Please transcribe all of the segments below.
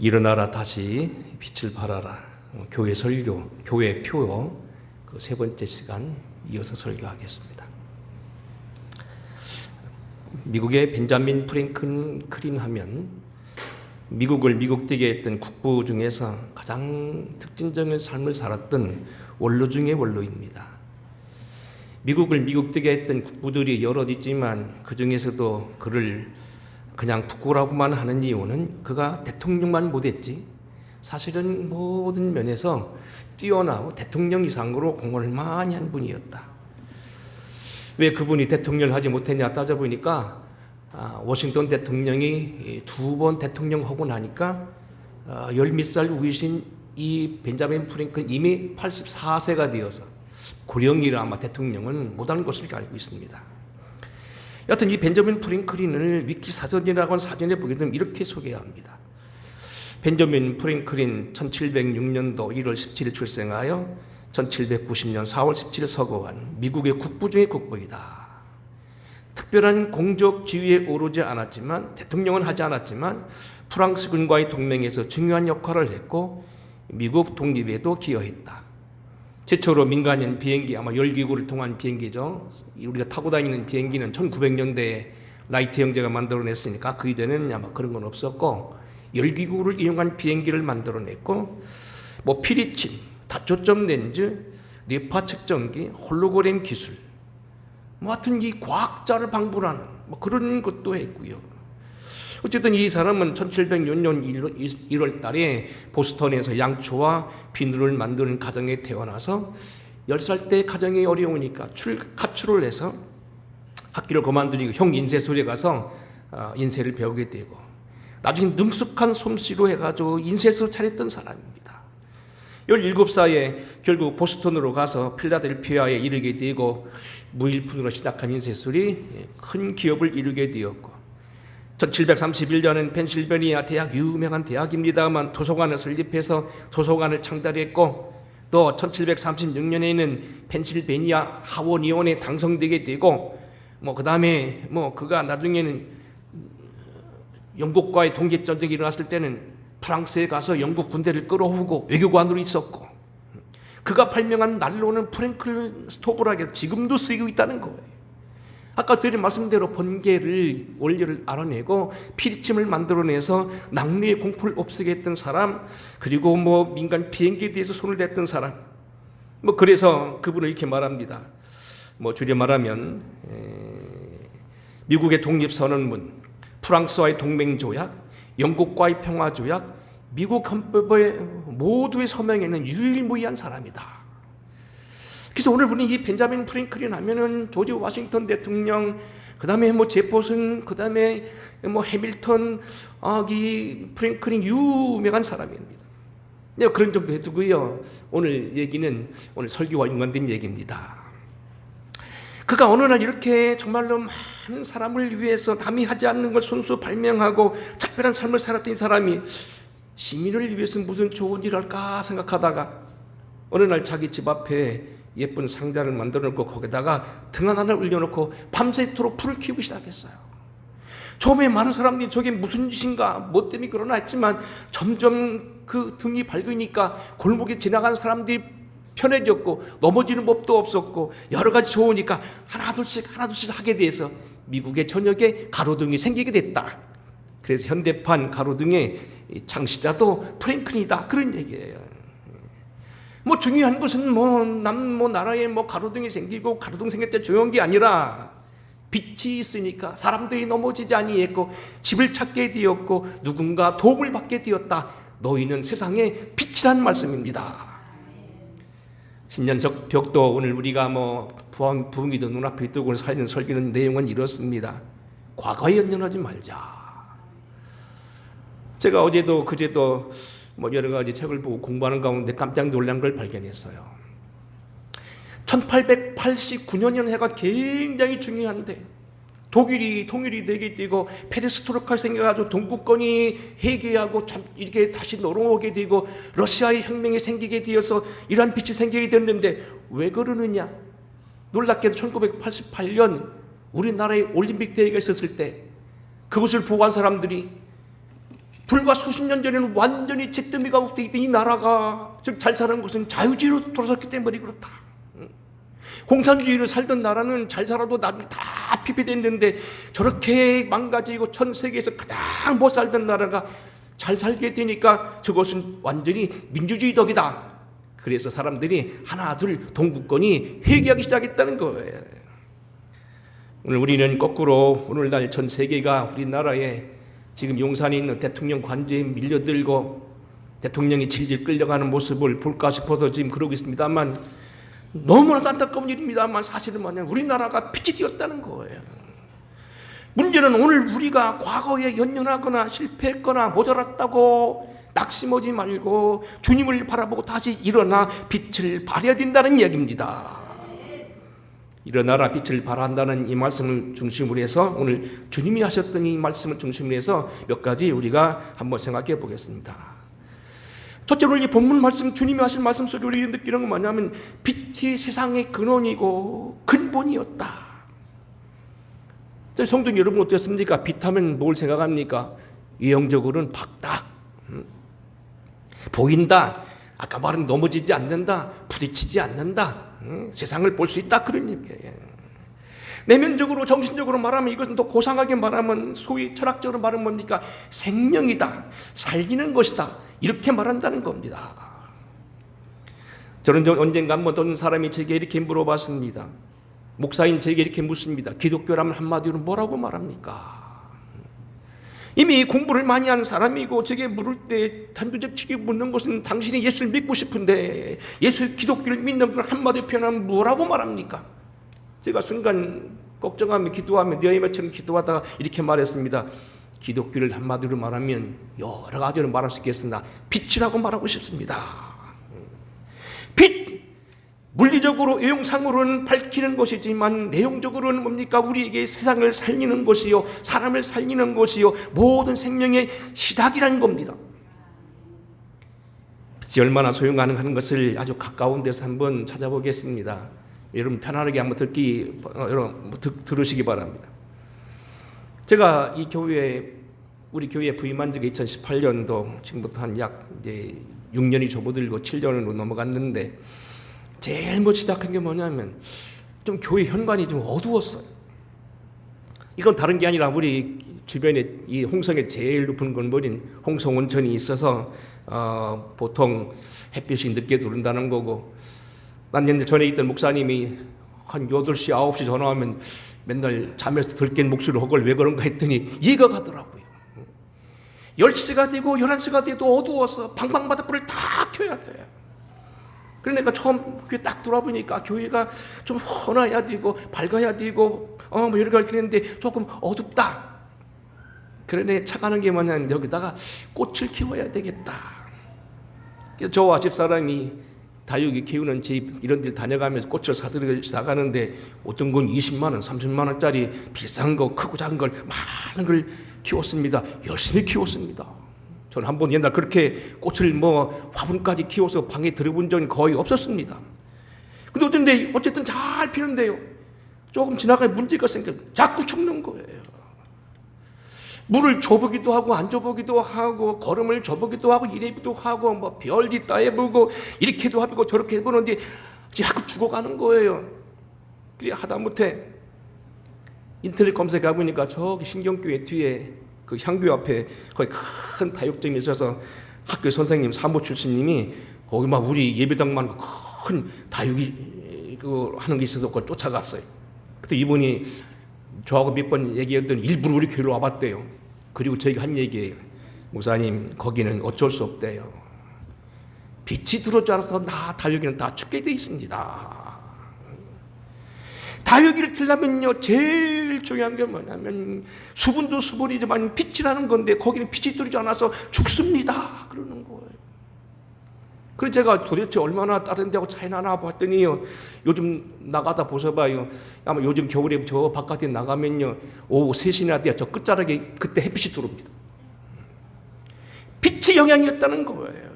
일어나라 다시 빛을 발하라. 교회 설교, 교회 표 그 세 번째 시간 이어서 설교하겠습니다. 미국의 벤자민 프랭클린 하면 미국을 미국되게 했던 국부 중에서 가장 특징적인 삶을 살았던 원로 중의 원로입니다. 미국을 미국되게 했던 국부들이 여럿 있지만 그 중에서도 그를 그냥 국부라고만 하는 이유는 그가 대통령만 못했지 사실은 모든 면에서 뛰어나고 대통령 이상으로 공헌을 많이 한 분이었다. 왜 그분이 대통령을 하지 못했냐 따져보니까 워싱턴 대통령이 두 번 대통령 하고 나니까 10몇 우이신 이 벤자민 프랭클린 이미 84세가 되어서 고령이라 아마 대통령은 못하는 것으로 알고 있습니다. 여하튼 이 벤자민 프랭클린을 위키사전이라고 하는 사전에 보게 되면 이렇게 소개합니다. 벤자민 프랭클린 1706년도 1월 17일 출생하여 1790년 4월 17일 서거한 미국의 국부 중의 국부이다. 특별한 공적 지위에 오르지 않았지만 대통령은 하지 않았지만 프랑스군과의 동맹에서 중요한 역할을 했고 미국 독립에도 기여했다. 최초로 민간인 비행기 아마 열기구를 통한 비행기죠. 우리가 타고 다니는 비행기는 1900년대에 라이트 형제가 만들어냈으니까 그 이전에는 아마 그런 건 없었고 열기구를 이용한 비행기를 만들어냈고 뭐 피리침, 다초점 렌즈, 뇌파 측정기, 홀로그램 기술 하여튼 이 과학자를 방불하는 그런 것도 했고요. 어쨌든 이 사람은 1706년 1월 달에 보스턴에서 양초와 비누를 만드는 가정에 태어나서 10살 때 가정이 어려우니까 가출을 해서 학교를 그만두고 형 인쇄소에 가서 인쇄를 배우게 되고 나중에 능숙한 솜씨로 해가지고 인쇄소 차렸던 사람입니다. 17살에 결국 보스턴으로 가서 필라델피아에 이르게 되고 무일푼으로 시작한 인쇄술이 큰 기업을 이루게 되었고 1731년은 펜실베니아 대학 유명한 대학입니다만 도서관을 설립해서 도서관을 창달했고 또 1736년에는 펜실베니아 하원의원에 당선되게 되고 그 다음에 그가 나중에는 영국과의 독립전쟁이 일어났을 때는 프랑스에 가서 영국 군대를 끌어오고 외교관으로 있었고 그가 발명한 난로는 프랭클 스토브라고 지금도 쓰이고 있다는 거예요. 아까 드린 말씀대로 번개를 원리를 알아내고 피리침을 만들어내서 낙뢰의 공포를 없애게 했던 사람 그리고 민간 비행기에 대해서 손을 댔던 사람 그래서 그분을 이렇게 말합니다. 줄여 말하면 미국의 독립선언문 프랑스와의 동맹조약, 영국과의 평화조약, 미국 헌법의 모두의 서명에 있는 유일무이한 사람이다. 그래서 오늘 우리는 이 벤자민 프랭클린 하면은 조지 워싱턴 대통령, 그 다음에 제퍼슨, 그 다음에 해밀턴, 이 프랭클린 유명한 사람입니다. 그런 정도 해두고요. 오늘 얘기는 오늘 설교와 연관된 얘기입니다. 그가 어느 날 이렇게 정말로 많은 사람을 위해서 남이 하지 않는 걸 손수 발명하고 특별한 삶을 살았던 이 사람이 시민을 위해서 무슨 좋은 일을 할까 생각하다가 어느 날 자기 집 앞에 예쁜 상자를 만들어 놓고 거기다가 등 하나를 올려놓고 밤새도록 불을 켜고 시작했어요. 처음에 많은 사람들이 저게 무슨 짓인가 뭐 때문에 그러나 했지만 점점 그 등이 밝으니까 골목에 지나간 사람들이 편해졌고 넘어지는 법도 없었고 여러 가지 좋으니까 하나둘씩 하게 돼서 미국의 전역에 가로등이 생기게 됐다. 그래서 현대판 가로등의 창시자도 프랭클린이다 그런 얘기예요. 중요한 것은 나라에 가로등이 생기고 가로등 생길 때 중요한 게 아니라 빛이 있으니까 사람들이 넘어지지 아니했고 집을 찾게 되었고 누군가 도움을 받게 되었다. 너희는 세상의 빛이란 말씀입니다. 신년석 벽도 오늘 우리가 부흥이도 눈앞에 두고 살리는 설교는 내용은 이렇습니다. 과거에 연연하지 말자. 제가 어제도 그제도 여러 가지 책을 보고 공부하는 가운데 깜짝 놀란 걸 발견했어요. 1889년이라는 해가 굉장히 중요한데 독일이 통일이 되게 되고 페레스트로이카가 생겨가지고 동구권이 해계하고 이렇게 다시 넘어오게 되고 러시아의 혁명이 생기게 되어서 이러한 빛이 생기게 됐는데 왜 그러느냐? 놀랍게도 1988년 우리나라에 올림픽 대회가 있었을 때 그것을 보고 한 사람들이 불과 수십 년 전에는 완전히 잿더미가 없던 이 나라가 즉 잘 사는 것은 자유주의로 돌아섰기 때문에 그렇다. 공산주의로 살던 나라는 잘 살아도 나중에 다 피폐됐는데 저렇게 망가지고 전 세계에서 가장 못 살던 나라가 잘 살게 되니까 저것은 완전히 민주주의 덕이다. 그래서 사람들이 하나 둘 동구권이 회귀하기 시작했다는 거예요. 오늘 우리는 거꾸로 오늘날 전 세계가 우리나라에 지금 용산에 있는 대통령 관저에 밀려들고 대통령이 질질 끌려가는 모습을 볼까 싶어서 지금 그러고 있습니다만 너무나 안타까운 일입니다만 사실은 뭐냐 우리나라가 빛이 띄었다는 거예요. 문제는 오늘 우리가 과거에 연연하거나 실패했거나 모자랐다고 낙심하지 말고 주님을 바라보고 다시 일어나 빛을 발해야 된다는 이야기입니다. 일어나라 빛을 발한다는 이 말씀을 중심으로 해서 오늘 주님이 하셨던 이 말씀을 중심으로 해서 몇 가지 우리가 한번 생각해 보겠습니다. 첫째로 이 본문 말씀 주님이 하신 말씀 속에 우리가 느끼는 건 뭐냐면 빛이 세상의 근원이고 근본이었다. 성도 여러분 어떻습니까? 빛하면 뭘 생각합니까? 유형적으로는 밝다, 보인다, 아까 말한 넘어지지 않는다, 부딪히지 않는다, 세상을 볼 수 있다 그런 얘기예요. 내면적으로 정신적으로 말하면 이것은 더 고상하게 말하면 소위 철학적으로 말하면 뭡니까? 생명이다, 살리는 것이다 이렇게 말한다는 겁니다. 저는 언젠가 한번 어떤 사람이 제게 이렇게 물어봤습니다. 목사인 제게 이렇게 묻습니다. 기독교라면 한마디로 뭐라고 말합니까? 이미 공부를 많이 하는 사람이고 제게 물을 때 단도직입 묻는 것은 당신이 예수를 믿고 싶은데 예수 기독교를 믿는 걸 한마디로 표현하면 뭐라고 말합니까? 제가 순간 걱정하며 기도하며 느헤미야처럼 기도하다가 이렇게 말했습니다. 기독교를 한마디로 말하면 여러 가지로 말할 수 있겠으나 빛이라고 말하고 싶습니다. 빛! 물리적으로 외형상으로는 밝히는 것이지만 내용적으로는 뭡니까? 우리에게 세상을 살리는 것이요 사람을 살리는 것이요 모든 생명의 시작이라는 겁니다. 빛이 얼마나 소용하는 것을 아주 가까운 데서 한번 찾아보겠습니다. 여러분 편안하게 한번 들으시기 바랍니다. 제가 이 교회에 우리 교회에 부임한 지가 2018년도 지금부터 한 약 6년이 접어들고 7년으로 넘어갔는데 제일 먼저 시작한 게 뭐냐면 좀 교회 현관이 좀 어두웠어요. 이건 다른 게 아니라 우리 주변에 이 홍성의 제일 높은 건물인 홍성 온천이 있어서 보통 햇빛이 늦게 들어온다는 거고 난 옛날 전에 있던 목사님이 한 8시, 9시 전화하면 맨날 잠에서 덜 깬 목소리로 그걸 왜 그런가 했더니 이해가 가더라고요. 10시가 되고 11시가 돼도 어두워서 방방바닥 불을 다 켜야 돼요. 그래서 내가 처음 교회 딱 들어보니까 교회가 좀 환해야 되고 밝아야 되고 뭐 여러 가지 했는데 조금 어둡다. 그러네 착하는 게 뭐냐면 여기다가 꽃을 키워야 되겠다. 그래서 저와 집사람이 다육이 키우는 집 이런 데 다녀가면서 꽃을 사들이기 시작하는데 어떤 건 20만 원, 30만 원짜리 비싼 거 크고 작은 걸 많은 걸 키웠습니다. 열심히 키웠습니다. 저는 한번 옛날 그렇게 꽃을 화분까지 키워서 방에 들여본 적은 거의 없었습니다. 근데 어쨌든 잘 피는데요. 조금 지나가면 문제가 생겨 자꾸 죽는 거예요. 물을 줘보기도 하고 안 줘보기도 하고 거름을 줘보기도 하고 이래기도 하고 별짓 다 해보고 이렇게도 하고 저렇게 해보는데 자꾸 죽어가는 거예요. 그래 하다못해 인터넷 검색해 보니까 저기 신경교회 뒤에 그 향교 앞에 거기 큰 다육점이 있어서 학교 선생님 사모 출신님이 거기 우리 예배당만 큰 다육이 하는 게 있어서 그걸 쫓아갔어요. 그때 이분이 저하고 몇 번 얘기했더니 일부러 우리 교회로 와봤대요. 그리고 저희가 한 얘기예요. 목사님 거기는 어쩔 수 없대요. 빛이 들어오지 않아서 다육이는 다 죽게 돼 있습니다. 다육이를 키려면요 제일 중요한 게 뭐냐면 수분도 수분이지만 빛이라는 건데 거기는 빛이 들어오지 않아서 죽습니다 그러는 거예요. 그래서 제가 도대체 얼마나 다른 데하고 차이 나나 봤더니요 요즘 나가다 보셔봐요. 아마 요즘 겨울에 저 바깥에 나가면요 오후 3시나 돼야 저 끝자락에 그때 햇빛이 들어옵니다. 빛의 영향이었다는 거예요.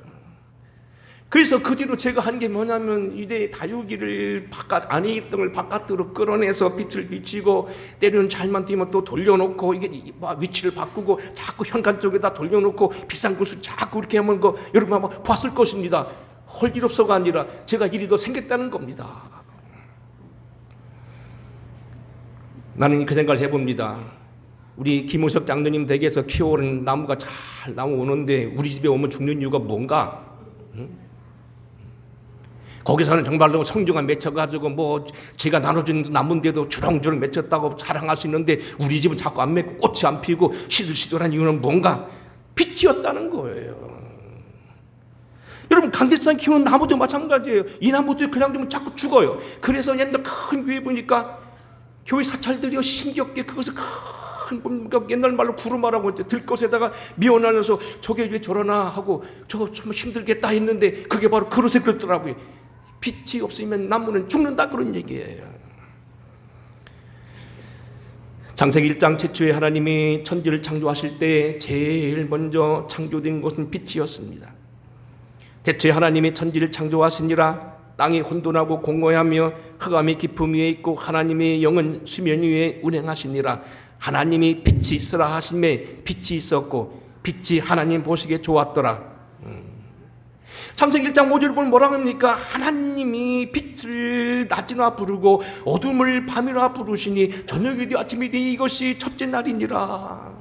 그래서 그 뒤로 제가 한 게 뭐냐면 이제 다육이를 안에 있던 걸 바깥으로 끌어내서 빛을 비치고 때로는 잘만 뛰면 또 돌려놓고 이게 위치를 바꾸고 자꾸 현관 쪽에다 돌려놓고 비싼 곳을 자꾸 이렇게 하면 여러분 아마 봤을 것입니다. 할 일 없어가 아니라 제가 일이 더 생겼다는 겁니다. 나는 그 생각을 해봅니다. 우리 김우석 장로님 댁에서 키워오는 나무가 잘 나오는데 우리 집에 오면 죽는 이유가 뭔가? 거기서는 정말로 성주가 맺혀가지고 제가 나눠준 나무인데도 주렁주렁 맺혔다고 자랑할 수 있는데 우리 집은 자꾸 안 맺고 꽃이 안 피고 시들시들한 이유는 뭔가? 빛이었다는 거예요. 여러분 강대산 키우는 나무도 마찬가지예요. 이 나무도 그냥 두면 자꾸 죽어요. 그래서 옛날 큰 교회 보니까 교회 사찰들이 심겹게 그것을 큰 옛날 말로 구루마라고 했죠. 들것에다가 미워나면서 저게 왜 저러나 하고 저거 좀 힘들겠다 했는데 그게 바로 그릇에 그렇더라고요. 빛이 없으면 나무는 죽는다 그런 얘기예요. 창세기 1장 최초에 하나님이 천지를 창조하실 때 제일 먼저 창조된 것은 빛이었습니다. 대초에 하나님이 천지를 창조하시니라 땅이 혼돈하고 공허하며 흑암이 깊음 위에 있고 하나님의 영은 수면 위에 운행하시니라. 하나님이 빛이 있으라 하심에 빛이 있었고 빛이 하나님 보시기에 좋았더라. 창세기 1장 5절을 보면 뭐라고 합니까? 하나님이 빛을 낮이나 부르고 어둠을 밤이라 부르시니 저녁이 되어 아침이 되니 이것이 첫째 날이니라.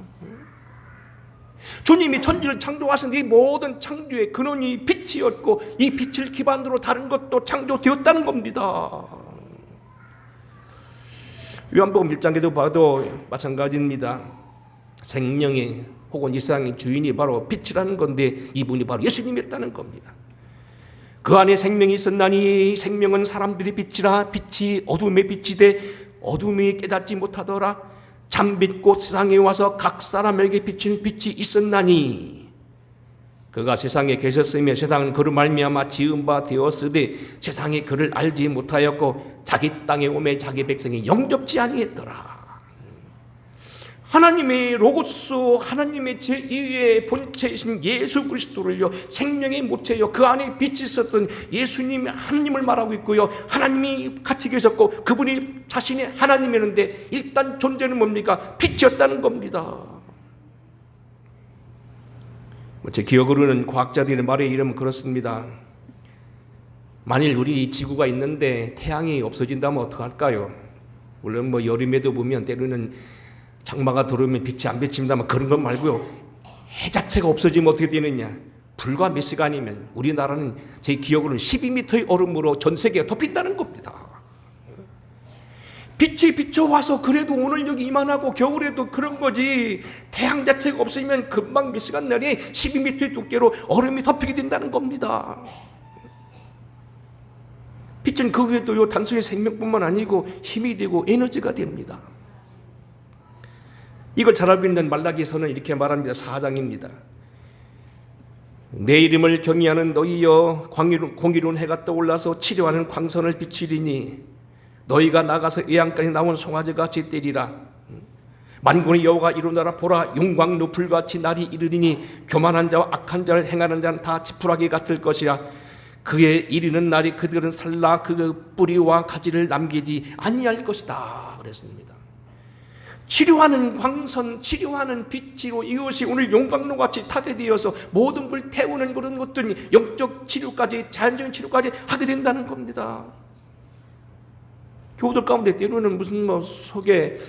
주님이 천지를 창조하신 이 모든 창조의 근원이 빛이었고 이 빛을 기반으로 다른 것도 창조되었다는 겁니다. 요한복음 1장에도 봐도 마찬가지입니다. 생명의 혹은 이 세상의 주인이 바로 빛이라는 건데 이분이 바로 예수님이었다는 겁니다. 그 안에 생명이 있었나니 생명은 사람들의 빛이라. 빛이 어둠의 빛이 돼 어둠이 깨닫지 못하더라. 참빛 곧 세상에 와서 각 사람에게 비치는 빛이 있었나니 그가 세상에 계셨으며 세상은 그로 말미암아 지은 바 되었으되 세상이 그를 알지 못하였고 자기 땅에 오매 자기 백성이 영접지 아니했더라. 하나님의 로고스 하나님의 제2의 본체이신 예수 그리스도를요 생명의 모체요 그 안에 빛이 있었던 예수님 하나님을 말하고 있고요. 하나님이 같이 계셨고 그분이 자신이 하나님이었는데 일단 존재는 뭡니까? 빛이었다는 겁니다. 제 기억으로는 과학자들의 말에 이르면 그렇습니다. 만일 우리 지구가 있는데 태양이 없어진다면 어떡할까요? 물론 여름에도 보면 때로는 장마가 들어오면 빛이 안 비칩니다만 그런 것 말고요. 해 자체가 없어지면 어떻게 되느냐? 불과 몇 시간이면 우리나라는 제 기억으로는 12m의 얼음으로 전 세계가 덮인다는 겁니다. 빛이 비춰와서 그래도 오늘 여기 이만하고 겨울에도 그런 거지 태양 자체가 없으면 금방 몇 시간 내에 12m의 두께로 얼음이 덮이게 된다는 겁니다. 빛은 그 외에도 단순히 생명뿐만 아니고 힘이 되고 에너지가 됩니다. 이걸 잘 알고 있는 말라기서는 이렇게 말합니다. 4장입니다. 내 이름을 경외하는 너희여 공의로운 해가 떠올라서 치료하는 광선을 비치리니 너희가 나가서 애양간에 나온 송아지같이 때리라. 만군의 여호와가 이루노라. 보라 용광 노풀같이 날이 이르리니 교만한 자와 악한 자를 행하는 자는 다 지푸라기 같을 것이라. 그의 이르는 날이 그들은 살라 그 뿌리와 가지를 남기지 아니할 것이다 그랬습니다. 치료하는 광선, 치료하는 빛으로 이것이 오늘 용광로같이 타게 되어서 모든 걸 태우는 그런 것들이 영적 치료까지 자연적인 치료까지 하게 된다는 겁니다. 교우들 가운데 때로는 무슨 속에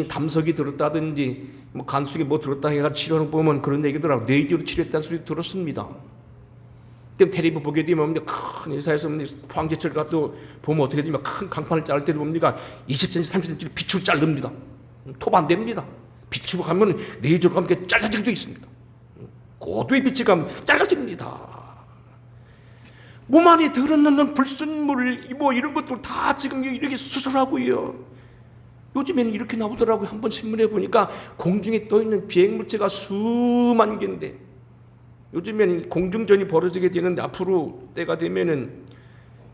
담석이 들었다든지 간속에 들었다 해가 치료하는 거 보면 그런 얘기더라고요. 뇌기로 치료했다는 소리 들었습니다. 텔레비전 보게 되면 큰 회사에서 포항제철 가도 보면 어떻게 되면 큰 강판을 자를 때도 봅니까 20cm, 30cm 빛으로 자릅니다. 톱 안 됩니다. 빛으로 가면 레이저로 가면 잘라지기도 있습니다. 고도의 빛이 가면 잘라집니다. 몸 안에 들어넣는 불순물 이런 것들 다 지금 이렇게 수술하고요. 요즘에는 이렇게 나오더라고요. 한번 신문에 보니까 공중에 떠있는 비행물체가 수만 개인데 요즘에는 공중전이 벌어지게 되는데 앞으로 때가 되면은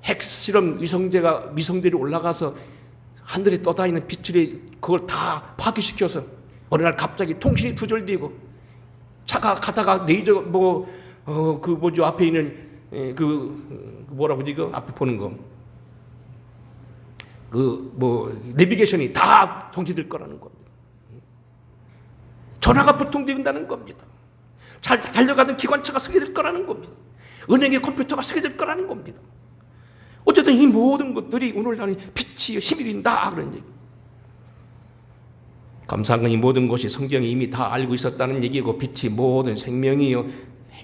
핵실험 위성들이 올라가서 하늘에 떠다니는 빛을 그걸 다 파괴시켜서 어느 날 갑자기 통신이 두절되고 차가 가다가 레이저 그 뭐죠? 앞에 있는 뭐라고 그러지? 그 앞에 보는 거. 내비게이션이 다 정지될 거라는 겁니다. 전화가 불통된다는 겁니다. 잘 달려가던 기관차가 서게 될 거라는 겁니다. 은행의 컴퓨터가 서게 될 거라는 겁니다. 어쨌든 이 모든 것들이 오늘날은 빛이 힘이 된다 그런 얘기. 감사한 건 이 모든 것이 성경이 이미 다 알고 있었다는 얘기고, 빛이 모든 생명이요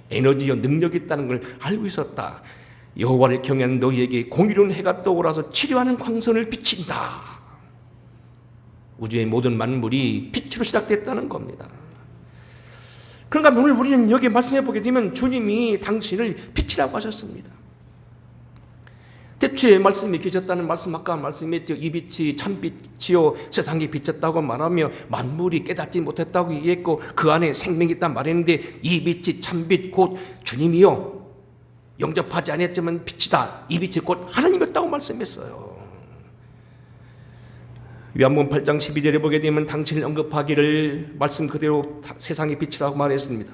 에너지요 능력이 있다는 걸 알고 있었다. 여호와를 경외하는 너희에게 공의로운 해가 떠오라서 치료하는 광선을 비친다. 우주의 모든 만물이 빛으로 시작됐다는 겁니다. 그러니까 오늘 우리는 여기 말씀해 보게 되면 주님이 당신을 빛이라고 하셨습니다. 태초에 말씀이 계셨다는 말씀, 아까 말씀했죠. 이 빛이 참빛이요 세상에 비쳤다고 말하며 만물이 깨닫지 못했다고 얘기했고, 그 안에 생명이 있단 말했는데, 이 빛이 참빛 곧 주님이요 영접하지 않았지만 빛이다. 이 빛이 곧 하나님이었다고 말씀했어요. 요한복음 8장 12절에 보게 되면 당신을 언급하기를 말씀 그대로 세상의 빛이라고 말했습니다.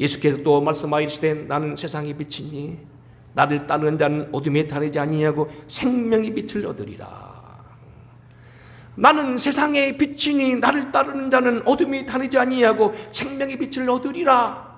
예수께서 또 말씀하시되 나는 세상의 빛이니 나를 따르는 자는 어둠에 다니지 아니하고 생명의 빛을 얻으리라. 나는 세상의 빛이니 나를 따르는 자는 어둠에 다니지 아니하고 생명의 빛을 얻으리라.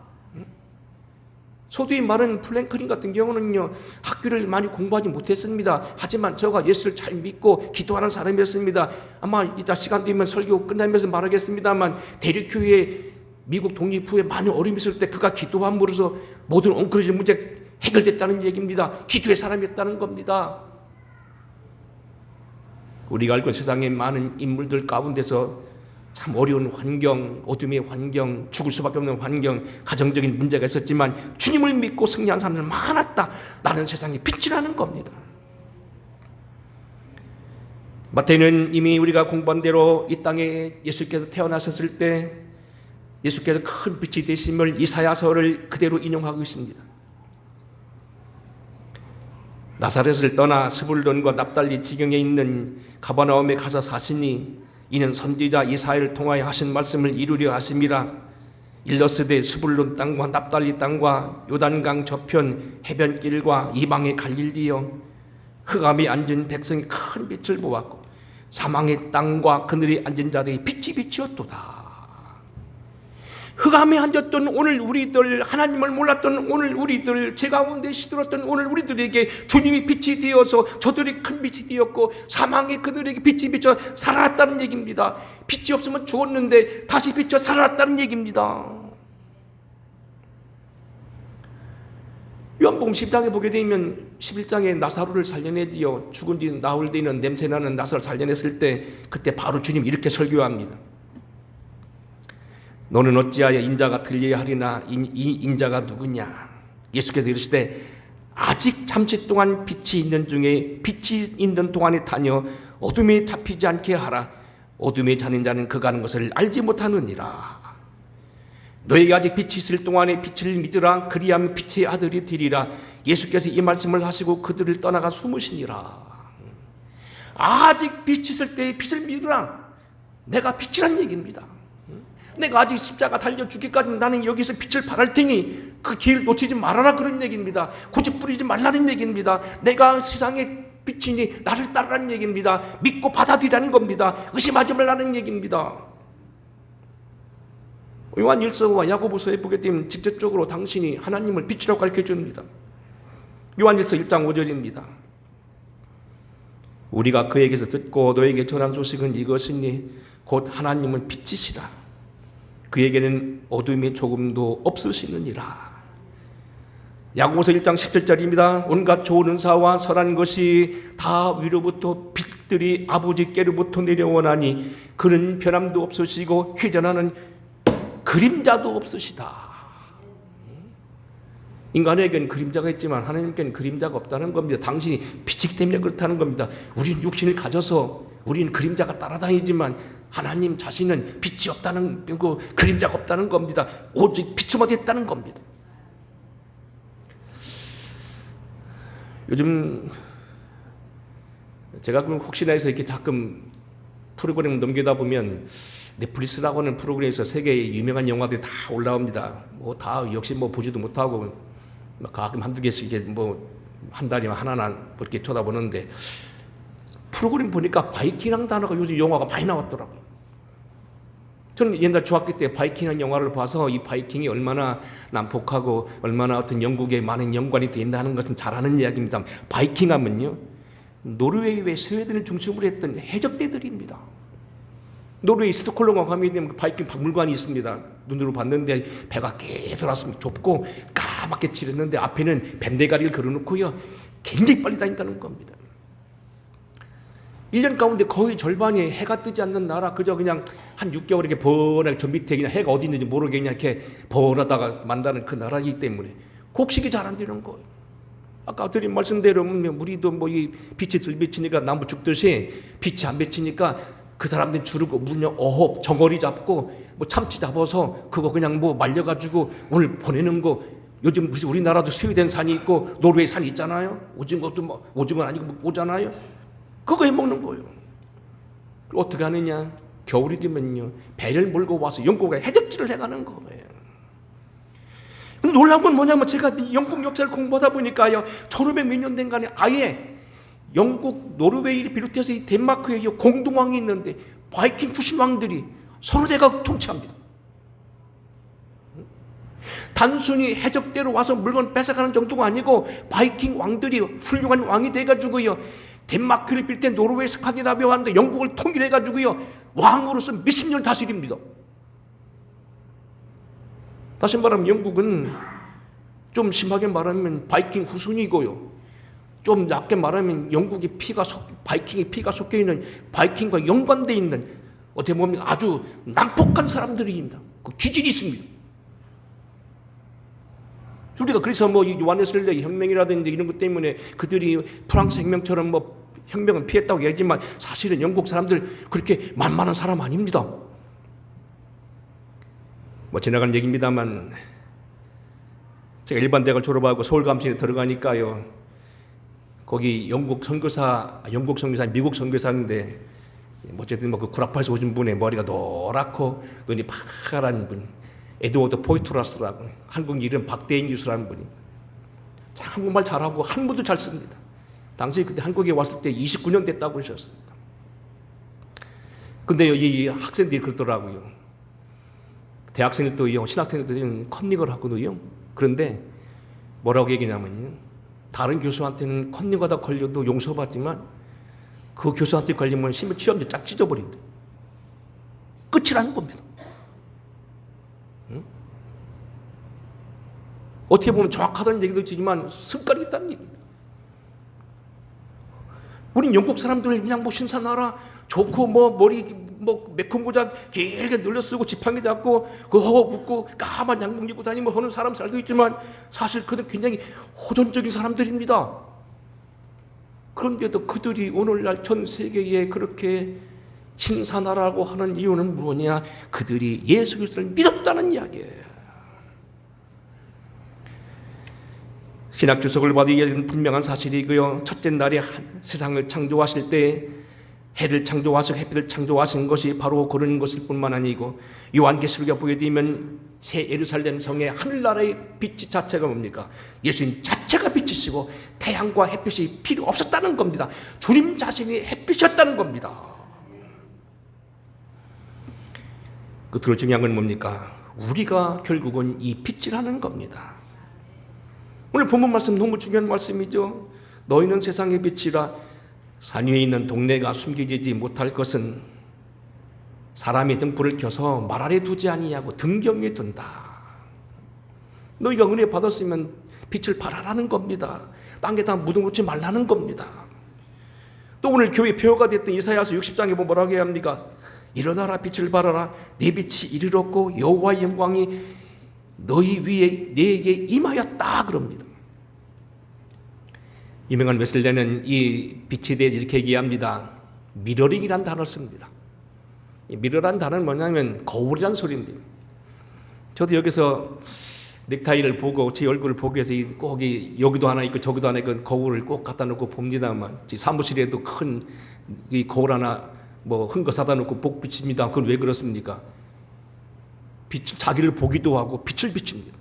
소두에 말하는 플랭크린 같은 경우는요, 학교를 많이 공부하지 못했습니다. 하지만 저가 예수를 잘 믿고 기도하는 사람이었습니다. 아마 이따 시간 되면 설교 끝나면서 말하겠습니다만, 대륙교회에 미국 독립 후에 많은 어려움이 있을 때 그가 기도함으로써 모든 엉클리즘 문제 해결됐다는 얘기입니다. 기도의 사람이었다는 겁니다. 우리가 알고 있는 세상의 많은 인물들 가운데서 참 어려운 환경, 어둠의 환경, 죽을 수밖에 없는 환경, 가정적인 문제가 있었지만 주님을 믿고 승리한 사람들은 많았다. 나는 세상의 빛이라는 겁니다. 마태는 이미 우리가 공부한 대로 이 땅에 예수께서 태어나셨을 때 예수께서 큰 빛이 되심을 이사야서를 그대로 인용하고 있습니다. 나사렛을 떠나 스불론과 납달리 지경에 있는 가버나움에 가서 사시니 이는 선지자 이사야를 통하여 하신 말씀을 이루려 하심이라. 일러스되 스불론 땅과 납달리 땅과 요단강 저편 해변길과 이방의 갈릴리여, 흑암에 앉은 백성이 큰 빛을 보았고 사망의 땅과 그늘에 앉은 자들이 빛이 비치었도다. 흑암에 앉았던 오늘 우리들, 하나님을 몰랐던 오늘 우리들, 제 가운데 시들었던 오늘 우리들에게 주님이 빛이 되어서 저들이 큰 빛이 되었고 사망의 그들에게 빛이 비쳐 살아났다는 얘기입니다. 빛이 없으면 죽었는데 다시 비쳐 살아났다는 얘기입니다. 요한복음 10장에 보게 되면 11장에 나사로를 살려내지요. 죽은 지 나흘 되는 냄새나는 나사로를 살려냈을 때 그때 바로 주님 이렇게 설교합니다. 너는 어찌하여 인자가 들려야 하리나 이 인자가 누구냐. 예수께서 이르시되 아직 잠시 동안 빛이 있는 중에 빛이 있는 동안에 다녀 어둠에 잡히지 않게 하라. 어둠에 자는 자는 그 가는 것을 알지 못하느니라. 너에게 아직 빛이 있을 동안에 빛을 믿으라. 그리하면 빛의 아들이 되리라. 예수께서 이 말씀을 하시고 그들을 떠나가 숨으시니라. 아직 빛이 있을 때에 빛을 믿으라. 내가 빛이란 얘기입니다. 내가 아직 십자가 달려 죽기까지 나는 여기서 빛을 발할 테니 그 길 놓치지 말아라 그런 얘기입니다. 고집 부리지 말라는 얘기입니다. 내가 세상의 빛이니 나를 따르라는 얘기입니다. 믿고 받아들이라는 겁니다. 의심하지 말라는 얘기입니다. 요한일서와 야고보서에 보게 되면 직접적으로 당신이 하나님을 빛이라고 가르쳐 줍니다. 요한일서 1장 5절입니다. 우리가 그에게서 듣고 너에게 전한 소식은 이것이니 곧 하나님은 빛이시라. 그에게는 어둠이 조금도 없으시느니라. 야고보서 1장 17절입니다. 온갖 좋은 은사와 선한 것이 다 위로부터 빛들이 아버지께로부터 내려오나니 그는 변함도 없으시고 회전하는 그림자도 없으시다. 인간에게는 그림자가 있지만 하나님께는 그림자가 없다는 겁니다. 당신이 빛이기 때문에 그렇다는 겁니다. 우리는 육신을 가져서 우리는 그림자가 따라다니지만 하나님 자신은 빛이 없다는, 그림자가 없다는 겁니다. 오직 빛으로만 있다는 겁니다. 요즘 제가 혹시나 해서 이렇게 가끔 프로그램을 넘기다 보면 넷플릭스라고 하는 프로그램에서 세계의 유명한 영화들이 다 올라옵니다. 뭐 다 역시 뭐 보지도 못하고 가끔 한두 개씩 이게 뭐 한 달이면 하나나 뭐 이렇게 쳐다보는데, 프로그램 보니까 바이킹이라는 단어가 요즘 영화가 많이 나왔더라고요. 저는 옛날 중학교 때 바이킹이라는 영화를 봐서 이 바이킹이 얼마나 난폭하고 얼마나 어떤 영국에 많은 연관이 되어 있다는 것은 잘 아는 이야기입니다. 바이킹 하면요, 노르웨이와 스웨덴을 중심으로 했던 해적대들입니다. 노르웨이 스톡홀름에 가면 바이킹 박물관이 있습니다. 눈으로 봤는데 배가 꽤 돌았습니다. 좁고 까맣게 칠했는데 앞에는 밴대가리를 걸어놓고요, 굉장히 빨리 다닌다는 겁니다. 1년 가운데 거의 절반이 해가 뜨지 않는 나라, 그저 그냥 한 6개월 이렇게 번하게 저 밑에 그냥 해가 어디 있는지 모르게 그냥 이렇게 번하다가 만다는 그 나라이기 때문에 곡식이 잘 안 되는 거예요. 아까 드린 말씀대로 우리도 뭐 이 빛이 덜 비치니까 나무 죽듯이 빛이 안 비치니까 그 사람들 주르고 물려 어업 정어리 잡고 뭐 참치 잡아서 그거 그냥 뭐 말려가지고 오늘 보내는 거. 요즘 우리나라도 스웨덴 산이 있고 노르웨이 산이 있잖아요. 오징어도 뭐 오징어는 아니고 뭐 오잖아요. 그거 해 먹는 거예요. 어떻게 하느냐? 겨울이 되면요, 배를 몰고 와서 영국에 해적질을 해가는 거예요. 놀라운 건 뭐냐면, 제가 영국 역사를 공부하다 보니까요, 1500 몇 년 된 간에 아예 영국, 노르웨이를 비롯해서 이 덴마크에 공동왕이 있는데 바이킹 부신왕들이 서로 대가 통치합니다. 단순히 해적대로 와서 물건 뺏어가는 정도가 아니고 바이킹 왕들이 훌륭한 왕이 돼가지고요, 덴마크를 비롯해 노르웨이, 스칸디나비아 왕도 영국을 통일해가지고요, 왕으로서 몇십 년을 다스립니다. 다시 말하면 영국은 좀 심하게 말하면 바이킹 후손이고요, 좀 얕게 말하면 영국의 바이킹의 피가 섞여 있는, 바이킹과 연관되어 있는 어떻게 보면 아주 난폭한 사람들입니다. 그 기질이 있습니다. 우리가 그래서 뭐 요하네슬레 혁명이라든지 이런 것 때문에 그들이 프랑스 혁명처럼 뭐 혁명은 피했다고 얘기하지만 사실은 영국 사람들 그렇게 만만한 사람 아닙니다. 뭐 지나간 얘기입니다만, 제가 일반대학을 졸업하고 서울감신에 들어가니까요, 거기 영국 선교사, 미국 선교사인데, 어쨌든 뭐 그 구라파에서 오신 분의 머리가 노랗고 눈이 파란 분, 에드워드 포이투라스라고, 한국 이름 박대인 교수라는 분이 참 한국말 잘하고 한문도 잘 씁니다. 당시 그때 한국에 왔을 때 29년 됐다고 그러셨습니다. 근데 이 학생들이 그러더라고요. 대학생들도 신학생들도 컨닝을 하거든요. 그런데 뭐라고 얘기냐면요, 다른 교수한테는 컨닝하다 걸려도 용서받지만 그 교수한테 걸리면 심해 취업률 쫙 찢어버린다. 끝이라는 겁니다. 응? 어떻게 보면 정확하다는 얘기도 있지만 습관이 있다는 얘기입니다. 우린 영국 사람들을 그냥 뭐 신사나라 좋고 뭐 머리 뭐 매콤 모자 길게 늘려 쓰고 지팡이 잡고 그 허거 붙고 까만 양복 입고 다니면 하는 사람 살고 있지만, 사실 그들 굉장히 호전적인 사람들입니다. 그런데도 그들이 오늘날 전 세계에 그렇게 신사나라라고 하는 이유는 뭐냐? 그들이 예수 그리스도를 믿었다는 이야기예요. 신학 주석을 봐도 이게 분명한 사실이고요. 첫째 날에 세상을 창조하실 때 해를 창조하시고 햇빛을 창조하신 것이 바로 그런 것일 뿐만 아니고, 요한계시록에 보게 되면 새 예루살렘 성의 하늘나라의 빛 자체가 뭡니까? 예수님 자체가 빛이시고 태양과 햇빛이 필요 없었다는 겁니다. 주님 자신이 햇빛이었다는 겁니다. 그 중요한 건 뭡니까? 우리가 결국은 이 빛이라는 겁니다. 오늘 본문 말씀 너무 중요한 말씀이죠. 너희는 세상의 빛이라. 산 위에 있는 동네가 숨기지 못할 것은 사람이 등불을 켜서 말 아래 두지 아니하고 등경에 둔다. 너희가 은혜 받았으면 빛을 발하라는 겁니다. 땅에다 묻어놓지 말라는 겁니다. 또 오늘 교회 표어가 됐던 이사야서 60장에 보면 뭐라고 합니까? 일어나라, 빛을 발하라. 내 빛이 이르렀고 여호와의 영광이 너희 위에 내게 임하였다 그럽니다. 유명한 웨슬레는 이 빛에 대해서 이렇게 얘기합니다. 미러링이라는 단어를 씁니다. 미러라는 단어는 뭐냐면 거울이라는 소리입니다. 저도 여기서 넥타이를 보고 제 얼굴을 보기 위해서 꼭 여기도 하나 있고 저기도 하나 있고 거울을 꼭 갖다 놓고 봅니다만, 제 사무실에도 큰 이 거울 하나 뭐 흥거 사다 놓고 복 비칩니다. 그건 왜 그렇습니까? 빛을 자기를 보기도 하고 빛을 비춥니다.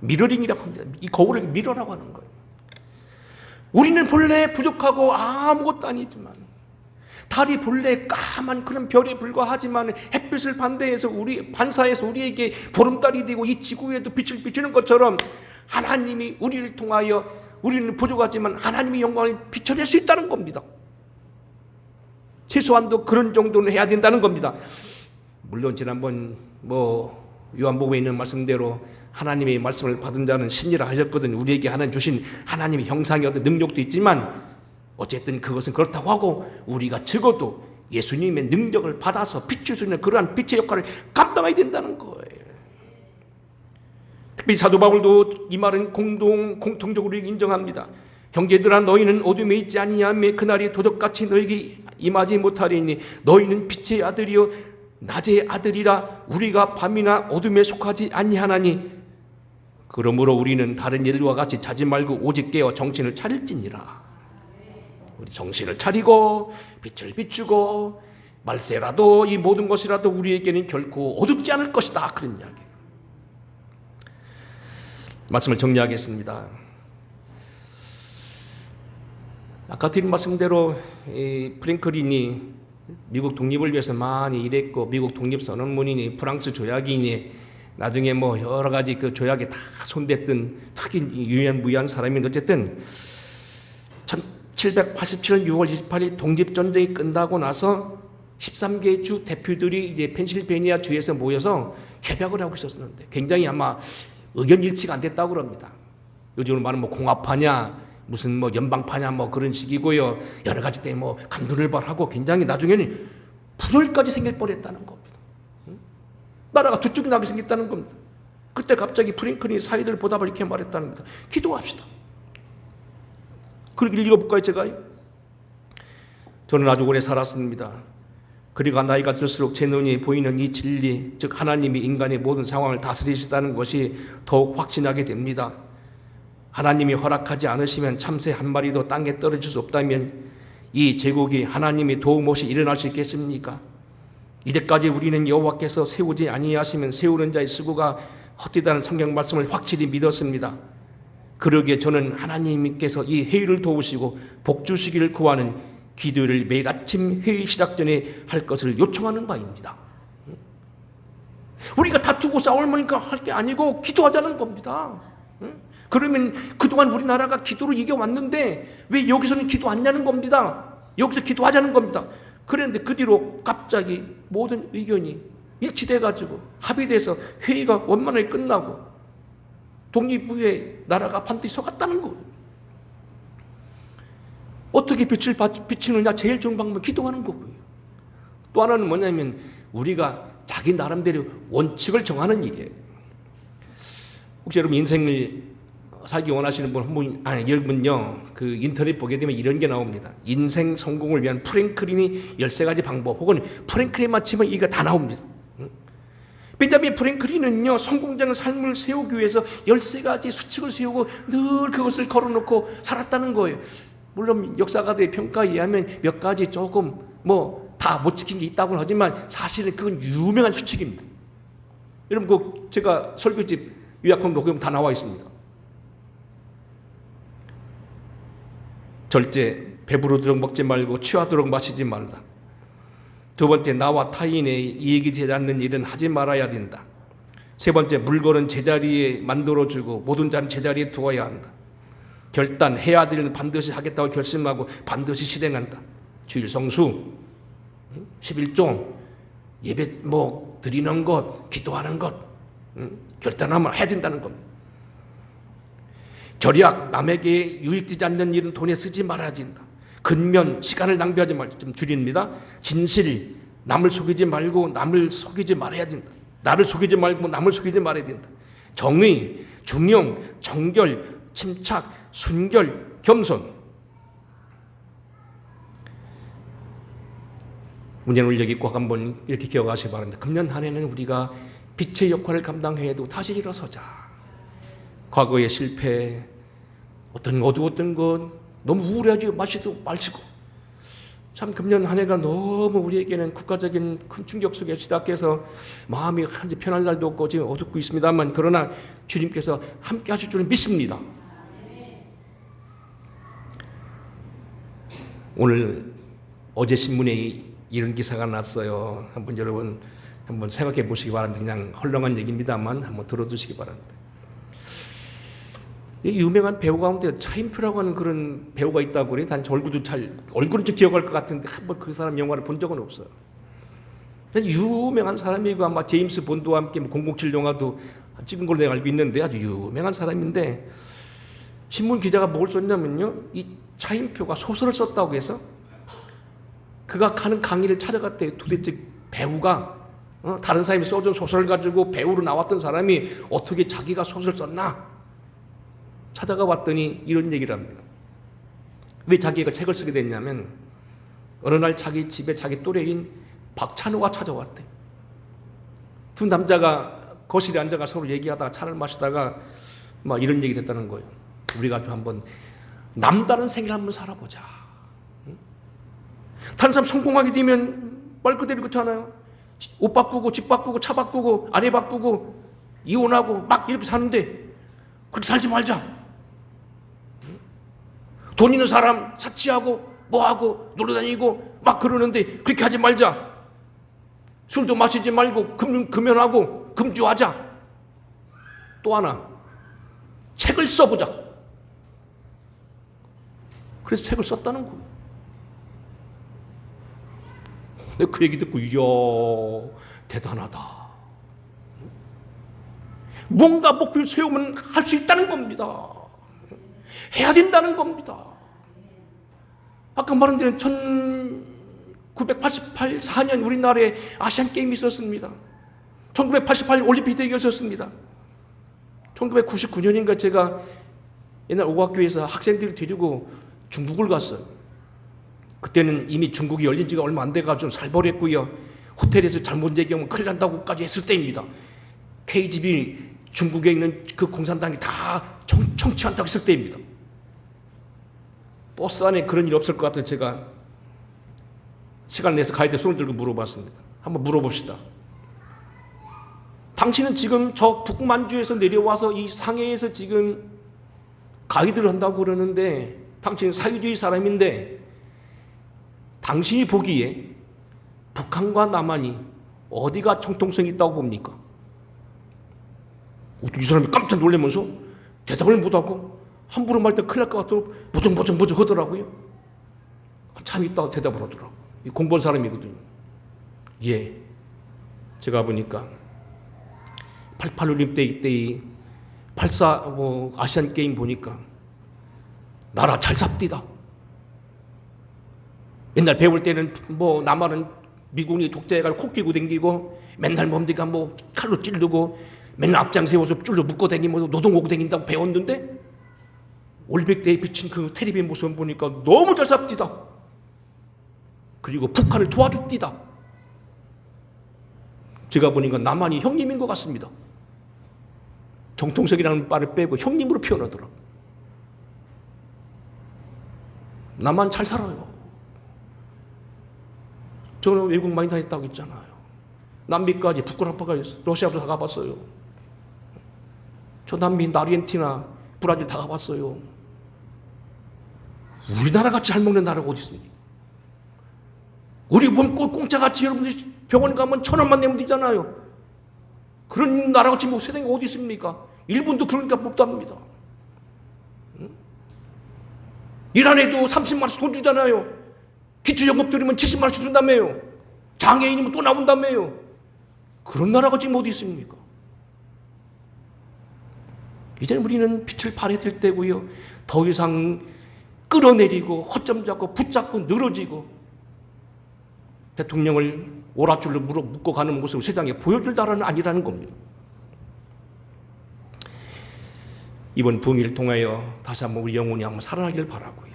미러링이라고 합니다. 이 거울을 미러라고 하는 거예요. 우리는 본래 부족하고 아무것도 아니지만, 달이 본래 까만 그런 별에 불과하지만 햇빛을 반사해서 우리에게 보름달이 되고 이 지구에도 빛을 비추는 것처럼 하나님이 우리를 통하여, 우리는 부족하지만 하나님의 영광을 비춰낼 수 있다는 겁니다. 최소한도 그런 정도는 해야 된다는 겁니다. 물론 지난번 요한복음에 있는 말씀대로 하나님의 말씀을 받은 자는 신이라 하셨거든요. 우리에게 하나님 주신 하나님의 형상의 어떤 능력도 있지만 어쨌든 그것은 그렇다고 하고 우리가 적어도 예수님의 능력을 받아서 비출 수 있는 그러한 빛의 역할을 감당해야 된다는 거예요. 특별히 사도 바울도 이 말은 공통적으로 인정합니다. 형제들아, 너희는 어둠에 있지 아니하며 그날이 도적같이 너희에게 임하지 못하리니 너희는 빛의 아들이요 낮의 아들이라. 우리가 밤이나 어둠에 속하지 아니하나니 그러므로 우리는 다른 일과 같이 자지 말고 오직 깨어 정신을 차릴지니라. 우리 정신을 차리고 빛을 비추고 말세라도 이 모든 것이라도 우리에게는 결코 어둡지 않을 것이다, 그런 이야기예요. 말씀을 정리하겠습니다. 아까 드린 말씀대로 프랭클린이 미국 독립을 위해서 많이 일했고, 미국 독립선언문이니 프랑스 조약이니 나중에 여러 가지 그 조약에 다 손댔던 특히 유연무이한 사람인데, 어쨌든 1787년 6월 28일 독립전쟁이 끝나고 나서 13개 주 대표들이 이제 펜실베니아 주에서 모여서 협약을 하고 있었는데 굉장히 아마 의견 일치가 안 됐다고 그럽니다. 요즘으로 말하면 공화파냐 무슨 연방파냐 그런 식이고요. 여러 가지 때문에 감두를발하고 굉장히 나중에는 분열까지 생길 뻔했다는 겁니다. 나라가 두 쪽이 나게 생겼다는 겁니다. 그때 갑자기 프랭클린이 사이들 보답을 이렇게 말했다는 겁니다. 기도합시다. 그렇게 읽어볼까요, 제가? 저는 아주 오래 살았습니다. 그리고 나이가 들수록 제 눈에 보이는 이 진리, 즉 하나님이 인간의 모든 상황을 다스리시다는 것이 더욱 확신하게 됩니다. 하나님이 허락하지 않으시면 참새 한 마리도 땅에 떨어질 수 없다면 이 제국이 하나님의 도움 없이 일어날 수 있겠습니까? 이때까지 우리는 여호와께서 세우지 아니하시면 세우는 자의 수고가 헛되다는 성경 말씀을 확실히 믿었습니다. 그러기에 저는 하나님께서 이 회의를 도우시고 복 주시기를 구하는 기도를 매일 아침 회의 시작 전에 할 것을 요청하는 바입니다. 우리가 다투고 싸울머니까 할 게 아니고 기도하자는 겁니다. 그러면 그동안 우리나라가 기도를 이겨왔는데 왜 여기서는 기도 안 하냐는 겁니다. 여기서 기도하자는 겁니다. 그런데 그 뒤로 갑자기 모든 의견이 일치돼가지고 합의돼서 회의가 원만하게 끝나고 독립 후에 나라가 반드시 서갔다는 거예요. 어떻게 빛을 비추느냐? 제일 좋은 방법은 기도하는 거고요. 또 하나는 뭐냐면 우리가 자기 나름대로 원칙을 정하는 일이에요. 혹시 여러분 인생을 살기 원하시는 분 여러분요, 그 인터넷 보게 되면 이런 게 나옵니다. 인생 성공을 위한 프랭클린이 13가지 방법, 혹은 프랭클린만 치면 이거 다 나옵니다. 벤자민 프랭클린은요, 성공적인 삶을 세우기 위해서 13가지 수칙을 세우고 늘 그것을 걸어놓고 살았다는 거예요. 물론 역사가들의 평가에 의하면 몇 가지 조금 다 못 지킨 게 있다고는 하지만 사실은 그건 유명한 수칙입니다. 여러분 제가 설교집 요약한 거 보면 다 나와 있습니다. 절제, 배부르도록 먹지 말고 취하도록 마시지 말라. 두 번째, 나와 타인의 이익이 되지 않는 일은 하지 말아야 된다. 세 번째, 물건은 제자리에 만들어주고 모든 자는 제자리에 두어야 한다. 결단, 해야 될 일은 반드시 하겠다고 결심하고 반드시 실행한다. 주일 성수, 11종, 예배 드리는 것, 기도하는 것, 결단하면 해야 된다는 겁니다. 절약, 남에게 유익되지 않는 일은 돈에 쓰지 말아야 된다. 근면, 시간을 낭비하지 말자. 좀 줄입니다. 진실, 남을 속이지 말고 남을 속이지 말아야 된다. 나를 속이지 말고 남을 속이지 말아야 된다. 정의, 중용, 정결, 침착, 순결, 겸손. 문제는 우리 여기 꼭 한번 이렇게 기억하시기 바랍니다. 금년 한 해는 우리가 빛의 역할을 감당해도 다시 일어서자. 과거의 실패, 어떤 어두웠던 것, 너무 우울해하지 마시고 참 금년 한 해가 너무 우리에게는 국가적인 큰 충격 속에 시작해서 마음이 한지 편할 날도 없고 지금 어둡고 있습니다만, 그러나 주님께서 함께 하실 줄은 믿습니다. 오늘 어제 신문에 이런 기사가 났어요. 한번 여러분 한번 생각해 보시기 바랍니다. 그냥 헐렁한 얘기입니다만 한번 들어두시기 바랍니다. 유명한 배우 가운데 차인표라고 하는 그런 배우가 있다고 그래요. 단 얼굴은 좀 기억할 것 같은데 한번 그 사람 영화를 본 적은 없어요. 유명한 사람이고 아마 제임스 본드와 함께 007 영화도 찍은 걸로 내가 알고 있는데 아주 유명한 사람인데, 신문 기자가 뭘 썼냐면요, 이 차인표가 소설을 썼다고 해서 그가 하는 강의를 찾아갔대. 도대체 배우가 다른 사람이 써준 소설을 가지고 배우로 나왔던 사람이 어떻게 자기가 소설 썼나 찾아가 봤더니 이런 얘기를 합니다. 왜 자기가 책을 쓰게 됐냐면, 어느 날 자기 집에 자기 또래인 박찬호가 찾아왔대. 두 남자가 거실에 앉아가 서로 얘기하다가 차를 마시다가 막 이런 얘기를 했다는 거예요. 우리가 좀 한번 남다른 생애를 한번 살아보자. 다른 사람 성공하게 되면 말 그대로 그렇잖아요. 옷 바꾸고 집 바꾸고 차 바꾸고 아내 바꾸고 이혼하고 막 이렇게 사는데 그렇게 살지 말자. 돈 있는 사람 사치하고 뭐하고 놀러다니고 막 그러는데 그렇게 하지 말자. 술도 마시지 말고 금연하고 금주하자. 또 하나, 책을 써보자. 그래서 책을 썼다는 거예요. 내가 그 얘기 듣고 이야 대단하다. 뭔가 목표를 세우면 할 수 있다는 겁니다. 해야 된다는 겁니다. 아까 말한 대로 1988, 4년 우리나라에 아시안게임이 있었습니다. 1988 올림픽 대회가 있었습니다. 1999년인가 제가 옛날 오학교에서 학생들을 데리고 중국을 갔어요. 그때는 이미 중국이 열린 지가 얼마 안 돼가지고 살벌했고요. 호텔에서 잘못 얘기하면 큰일 난다고까지 했을 때입니다. KGB 중국에 있는 그 공산당이 다 정치한다고 했을 때입니다. 버스 안에 그런 일 없을 것 같아서 제가 시간 내서 가이드에 손을 들고 물어봤습니다. 한번 물어봅시다. 당신은 지금 저 북만주에서 내려와서 이 상해에서 지금 가이드를 한다고 그러는데, 당신은 사회주의 사람인데 당신이 보기에 북한과 남한이 어디가 정통성이 있다고 봅니까? 이 사람이 깜짝 놀라면서 대답을 못하고 함부로 말 때 큰일 날 것 같다고 보정보정 하더라고요. 참 있다고 대답을 하더라고요. 공부한 사람이거든요. 예. 제가 보니까 88 올림픽 때의 84 아시안 게임 보니까 나라 잘 삽디다. 옛날 배울 때는 남한은 미국이 독재해가지고 코 끼고 댕기고 맨날 뭡니까 칼로 찌르고 맨날 앞장 세워서 줄로 묶고 댕기면서 노동하고 댕긴다고 배웠는데, 올림픽 때에 비친 그 텔레비 모습 보니까 너무 잘 삽디다. 그리고 북한을 도와줍디다. 제가 보니까 남한이 형님인 것 같습니다. 정통성이라는 말을 빼고 형님으로 표현하더라고요. 남한 잘 살아요. 저는 외국 많이 다녔다고 했잖아요. 남미까지 북구라파까지 러시아도 다 가봤어요. 저 남미 아르헨티나 브라질 다 가봤어요. 우리나라 같이 잘 먹는 나라가 어디 있습니까? 우리 몸 공짜같이 여러분들 병원 가면 1,000원만 내면 되잖아요. 그런 나라 같이 세상에 어디 있습니까? 일본도 그러니까 못합니다. 이란에도 30만 원씩 돈 주잖아요. 기초연금 들으면 70만 원씩 준다며요. 장애인이면 또 나온다며요. 그런 나라가 지금 어디 있습니까? 이제는 우리는 빛을 발해야 될 때고요. 더 이상 끌어내리고 허점 잡고 붙잡고 늘어지고 대통령을 오랏줄로 묶고 가는 모습을 세상에 보여줄 나라는 아니라는 겁니다. 이번 부흥회를 통하여 다시 한번 우리 영혼이 한번 살아나길 바라고요.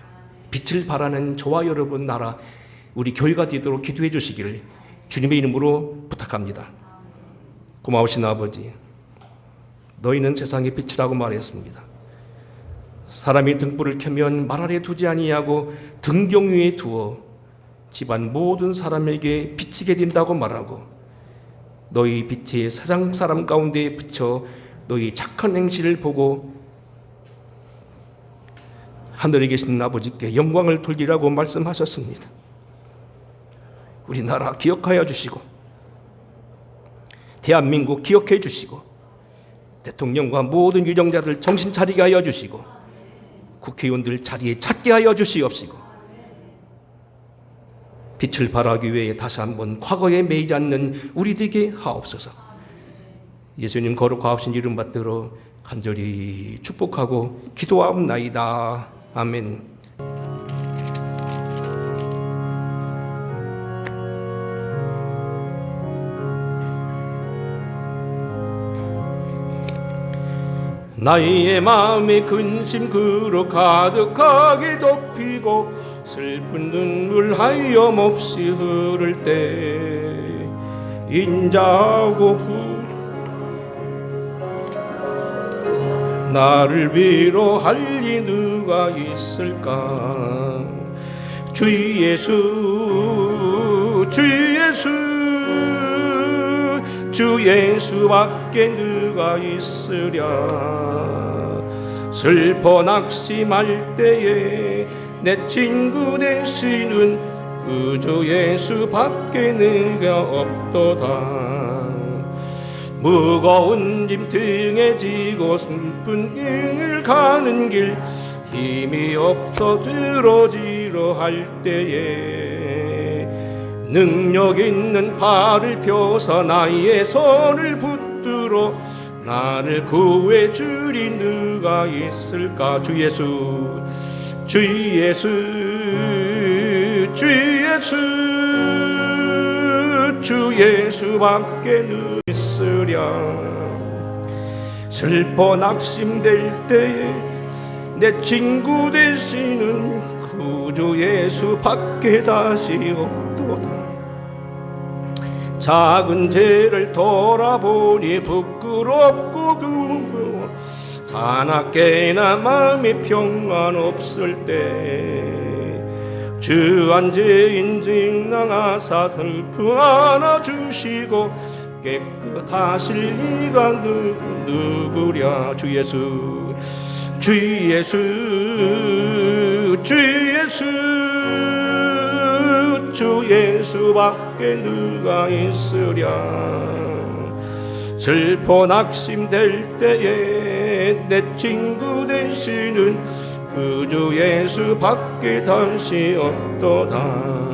빛을 발하는 저와 여러분 나라 우리 교회가 되도록 기도해 주시기를 주님의 이름으로 부탁합니다. 고마우신 아버지, 너희는 세상의 빛이라고 말했습니다. 사람이 등불을 켜면 말 아래 두지 아니하고 등경 위에 두어 집안 모든 사람에게 비치게 된다고 말하고 너희 빛이 세상 사람 가운데 비쳐 너희 착한 행실을 보고 하늘에 계신 아버지께 영광을 돌리라고 말씀하셨습니다. 우리나라 기억하여 주시고 대한민국 기억해 주시고 대통령과 모든 유정자들 정신 차리게 하여 주시고 국회의원들 자리에 찾게 하여 주시옵시고 빛을 발하기 위해 다시 한번 과거에 매이지 않는 우리 되게 하옵소서. 예수님 거룩하신 이름 받들어 간절히 축복하고 기도하옵나이다. 아멘. 나의 마음에 근심 그로 가득하게 덮이고 슬픈 눈물 하염없이 흐를 때 인자하고 나를 위로할 이 누가 있을까. 주 예수 주 예수 주 예수밖에 누가 있으랴. 슬퍼 낙심할 때에 내 친구 되시는 그 주 예수밖에 내가 없도다. 무거운 짐 등에 지고 슬픈 길 가는 길 힘이 없어 들어지려 할 때에 능력 있는 발을 펴서 나의 손을 붙들어 나를 구해 주리 누가 있을까. 주 예수 주 예수 주 예수 주 예수밖에 누가 있으랴. 슬퍼 낙심될 때에 내 친구 되시는 구주 예수밖에 다시 없도다. 작은 죄를 돌아보니 부끄럽고 두려워 자나깨나 마음에 평안 없을 때 주한 죄인 증명하사 슬픔 안아주시고 깨끗하실 이가 누구랴. 주 예수 주 예수 주 예수 주 예수밖에 누가 있으랴. 슬퍼 낙심될 때에 내 친구 되시는 그 주 예수밖에 다시 없도다.